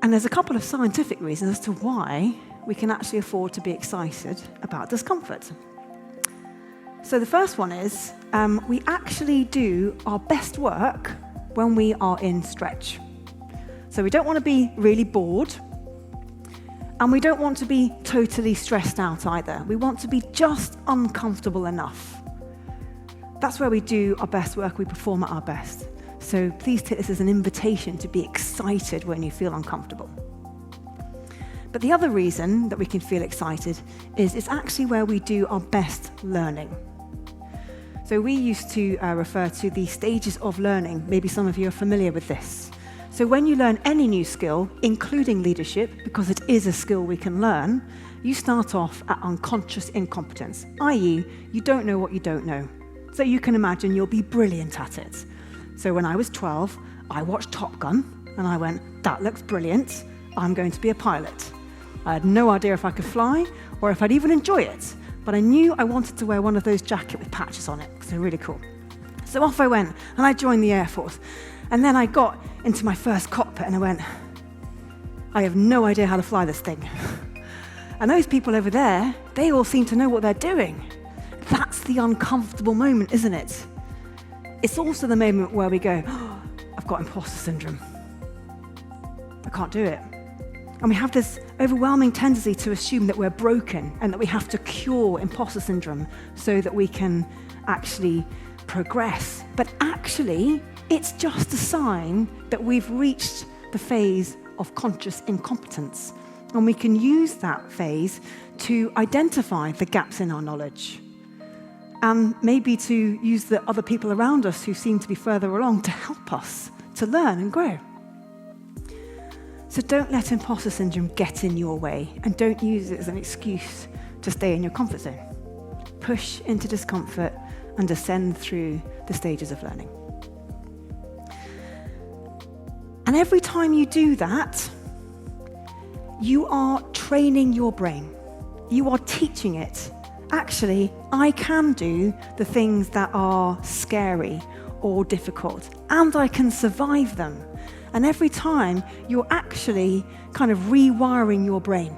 And there's a couple of scientific reasons as to why we can actually afford to be excited about discomfort. So the first one is, we actually do our best work when we are in stretch. So we don't want to be really bored, and we don't want to be totally stressed out either. We want to be just uncomfortable enough. That's where we do our best work, we perform at our best. So please take this as an invitation to be excited when you feel uncomfortable. But the other reason that we can feel excited is it's actually where we do our best learning. So we used to refer to the stages of learning. Maybe some of you are familiar with this. So when you learn any new skill, including leadership, because it is a skill we can learn, you start off at unconscious incompetence, i.e., you don't know what you don't know. So you can imagine you'll be brilliant at it. So when I was 12, I watched Top Gun, and I went, that looks brilliant, I'm going to be a pilot. I had no idea if I could fly, or if I'd even enjoy it, but I knew I wanted to wear one of those jackets with patches on it, because they're really cool. So off I went, and I joined the Air Force. And then I got into my first cockpit, and I went, I have no idea how to fly this thing. And those people over there, they all seem to know what they're doing. That's the uncomfortable moment, isn't it? It's also the moment where we go, oh, I've got imposter syndrome. I can't do it. And we have this overwhelming tendency to assume that we're broken and that we have to cure imposter syndrome so that we can actually progress. But actually, it's just a sign that we've reached the phase of conscious incompetence. And we can use that phase to identify the gaps in our knowledge. And maybe to use the other people around us who seem to be further along to help us to learn and grow. So don't let imposter syndrome get in your way, and don't use it as an excuse to stay in your comfort zone. Push into discomfort and descend through the stages of learning. And every time you do that, you are training your brain. You are teaching it, actually, I can do the things that are scary or difficult, and I can survive them. And every time, you're actually kind of rewiring your brain.